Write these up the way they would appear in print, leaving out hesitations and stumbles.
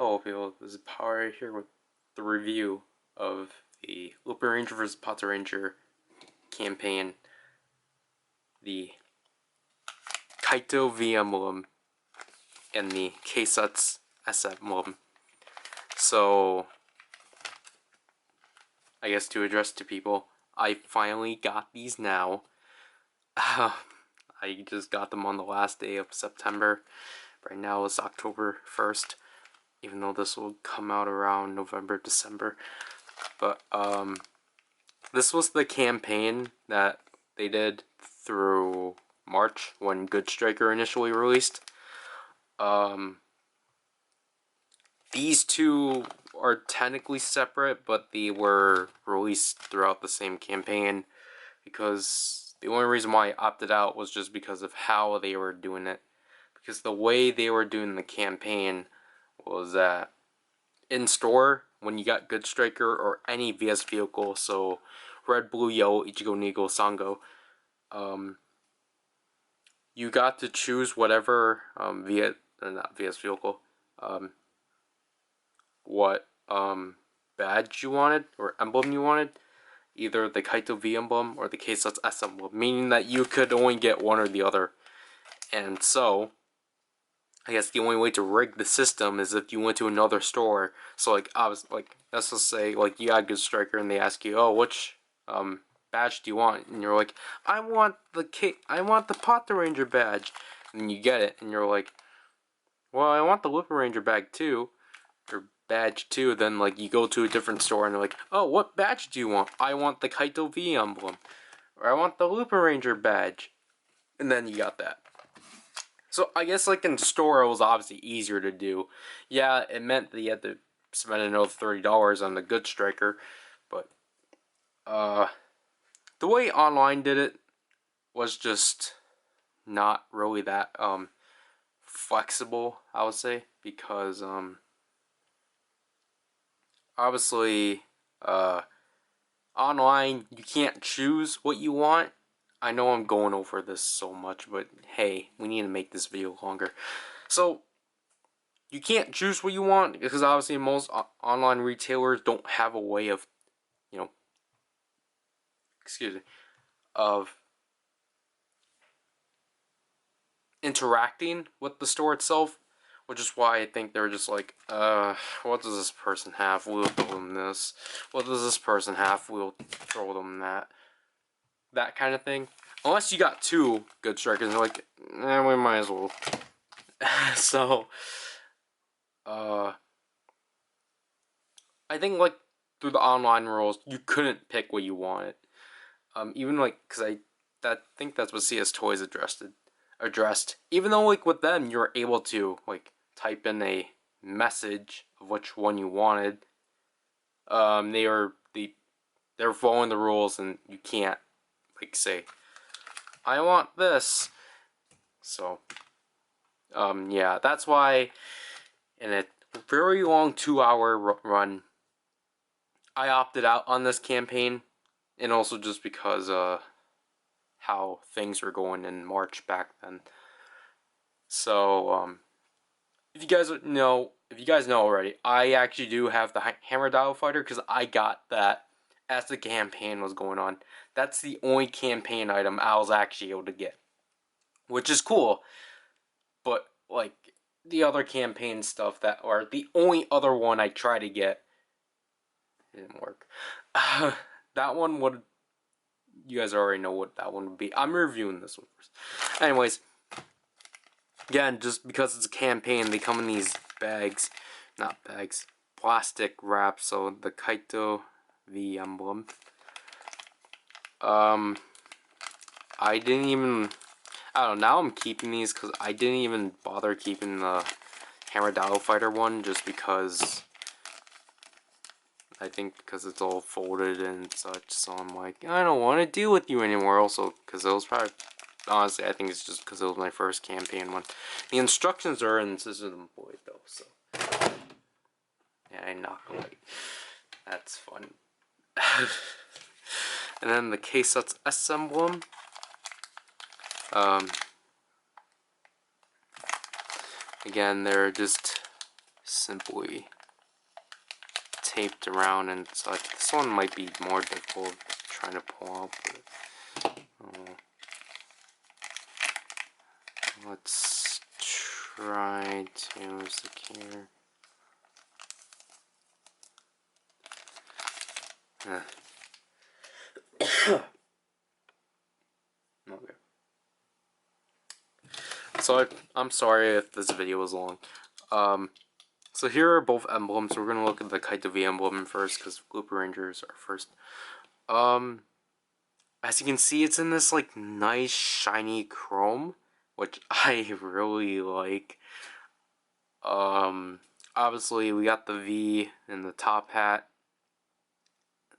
Hello people, this is PowerRider here with the review of the Lupinranger vs. Patranger campaign, the Kaito V Emblem, and the Keisatsu S Emblem. So, I guess to address to people, I finally got these now. I just got them on the last day of September. Right now it's October 1st. Even though this will come out around November, December. But, this was the campaign that they did through March when Good Striker initially released. These two are technically separate, but they were released throughout the same campaign because the only reason why I opted out was just because of how they were doing it. Because the way they were doing the campaign was that in store, when you got Good Striker or any VS vehicle, so red, blue, yellow, Ichigo, Nigo, Sango, you got to choose whatever not VS vehicle, what badge you wanted or emblem you wanted, either the Kaito V emblem or the Keisatsu S emblem, meaning that you could only get one or the other. And so I guess the only way to rig the system is if you went to another store. So like I was like, let's just say like you got Good Striker and they ask you, oh, which badge do you want? And you're like, I want the Patranger badge. And you get it, and you're like, well, I want the Lupinranger badge too. Then like you go to a different store and they're like, oh, what badge do you want? I want the Kaito V emblem, or I want the Lupinranger badge. And then you got that. So I guess like in store it was obviously easier to do. Yeah, it meant that you had to spend another $30 on the Good Striker, but the way online did it was just not really that flexible, I would say, because obviously online you can't choose what you want. I know I'm going over this so much, but hey, we need to make this video longer. So, you can't choose what you want, because obviously most online retailers don't have a way of, of interacting with the store itself, which is why I think they're just like, what does this person have? We'll throw them this. What does this person have? We'll throw them that. That kind of thing. Unless you got two Good Strikers, and they're like, we might as well. So, I think like through the online rules, you couldn't pick what you wanted. Even like, cause I think that's what CS Toys addressed. Even though like with them, you're able to like type in a message of which one you wanted. They're following the rules, and you can't like say, I want this. So, yeah, that's why in a very long 2-hour run, I opted out on this campaign, and also just because how things were going in March back then. So, if you guys know already, I actually do have the Hammer Dial Fighter because I got that as the campaign was going on. That's the only campaign item I was actually able to get, which is cool. But like the other campaign stuff or the only other one I tried to get, it didn't work. That one would, you guys already know what that one would be. I'm reviewing this one first. Anyways, again, just because it's a campaign, they come in these plastic wraps. So the Kaito V emblem. I don't know, now I'm keeping these because I didn't even bother keeping the Hammer Dial Fighter one, just because I think because it's all folded and such, so I'm like, I don't want to deal with you anymore. Also, because it was probably, honestly, I think it's just because it was my first campaign one. The instructions are in System Boy though, so yeah, I knock away. That's fun. And then the Keisatsu S emblem. Again, they're just simply taped around and such. This one might be more difficult trying to pull out, but let's try to secure. Okay. So I'm sorry if this video was long. So here are both emblems. We're gonna look at the Kaito V emblem first because Lupinrangers are first. As you can see, it's in this like nice shiny chrome, which I really like. Obviously we got the V in the top hat.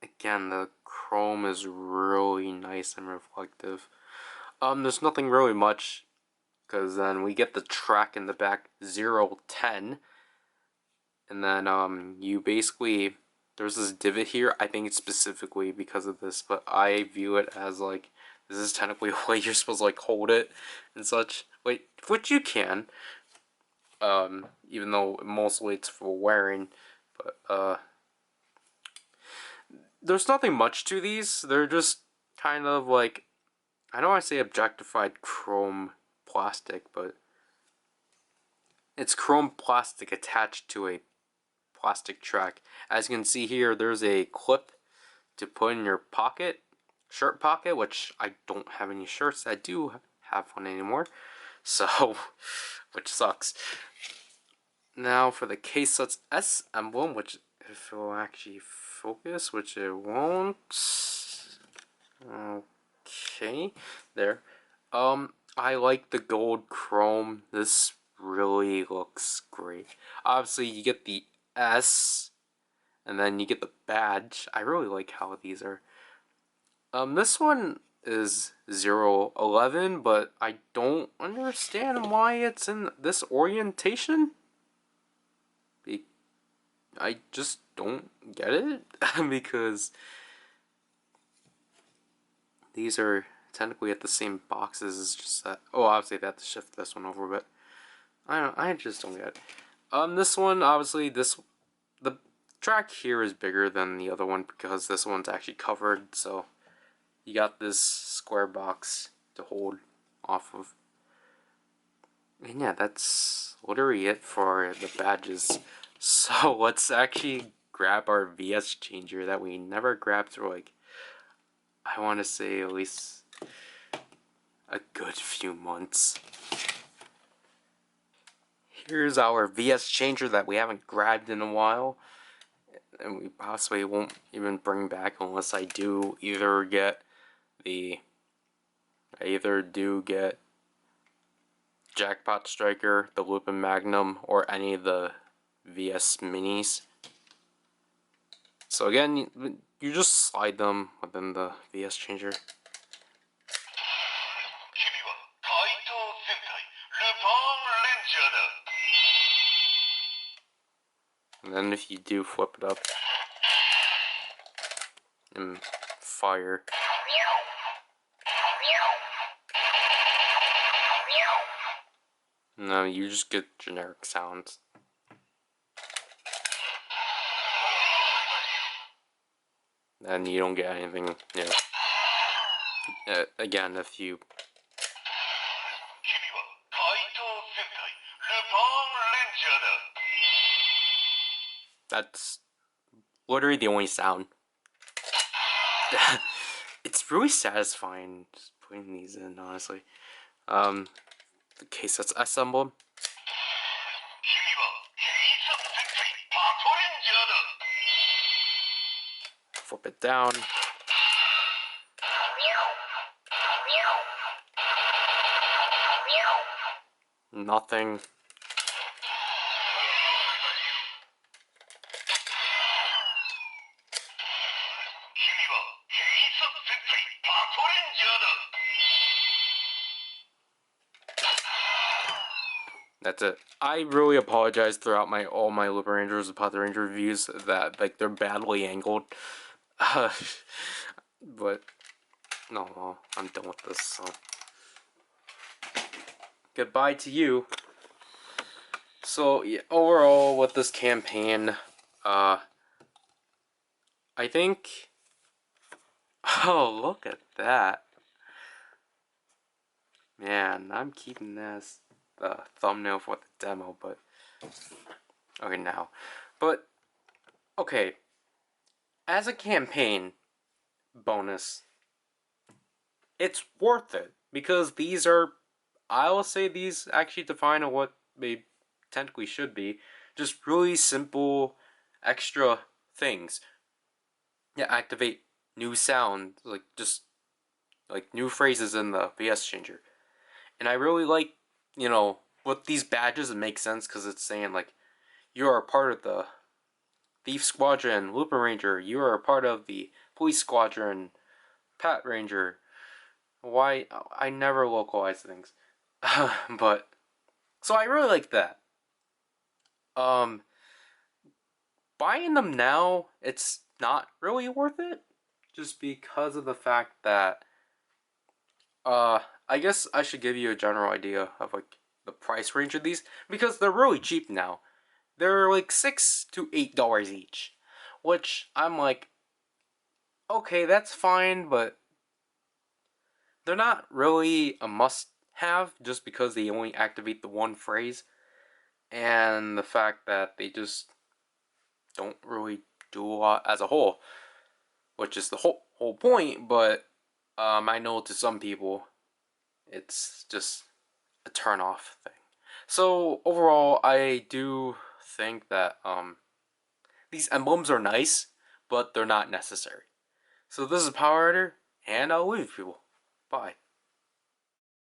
Again, the chrome is really nice and reflective. There's nothing really much, because then we get the track in the back 010, and then you basically, there's this divot here. I think it's specifically because of this, but I view it as like, this is technically a way you're supposed to like hold it and such. Wait, which you can, even though mostly it's for wearing, but there's nothing much to these. They're just kind of like, I know I say objectified chrome plastic, but it's chrome plastic attached to a plastic track. As you can see here, there's a clip to put in your pocket, shirt pocket, which I don't have any shirts that do have one anymore, so, which sucks. Now for the Keisatsu S emblem, which if it will actually focus, which it won't. Okay, there. I like the gold chrome. This really looks great. Obviously, you get the S, and then you get the badge. I really like how these are. This one is 011, but I don't understand why it's in this orientation. I just don't get it, because these are technically at the same boxes. It's just that, oh, obviously they have to shift this one over, but I just don't get it. This one, obviously, the track here is bigger than the other one because this one's actually covered, so you got this square box to hold off of. And yeah, that's literally it for the badges. So let's actually grab our VS changer that we never grabbed for like, I want to say at least a good few months. Here's our VS changer that we haven't grabbed in a while, and we possibly won't even bring back unless I do either get Jackpot Striker, the Lupin Magnum, or any of the VS minis. So again, you just slide them within the VS changer. And then if you do flip it up and fire, no, you just get generic sounds. And you don't get anything new. Again, if you... That's literally the only sound. It's really satisfying just putting these in, honestly. The Keisatsu S emblem. Flip it down. Nothing. That's it. I really apologize throughout all my Lupinrangers and Patranger reviews that like they're badly angled. But no, well, I'm done with this. So goodbye to you. So yeah, overall with this campaign, I think. Oh, look at that, man! I'm keeping that as the thumbnail for the demo, but okay now, but okay, as a campaign bonus, it's worth it because these are, I will say, these actually define what they technically should be, just really simple extra things. Yeah, activate new sound, like just like new phrases in the VS changer. And I really like, with these badges, it makes sense because it's saying like you are a part of the Thief Squadron, Lupinranger, you are a part of the Police Squadron, Patranger. Why I never localize things. But so I really like that. Um Buying them now, it's not really worth it just because of the fact that I guess I should give you a general idea of like the price range of these because they're really cheap now. They're like $6 to $8 each, which I'm like, okay, that's fine, but they're not really a must-have just because they only activate the one phrase, and the fact that they just don't really do a lot as a whole, which is the whole point. But I know to some people, it's just a turn off thing. So overall, I do think that these emblems are nice, but they're not necessary. So this is PowerRider, and I'll leave people. Bye.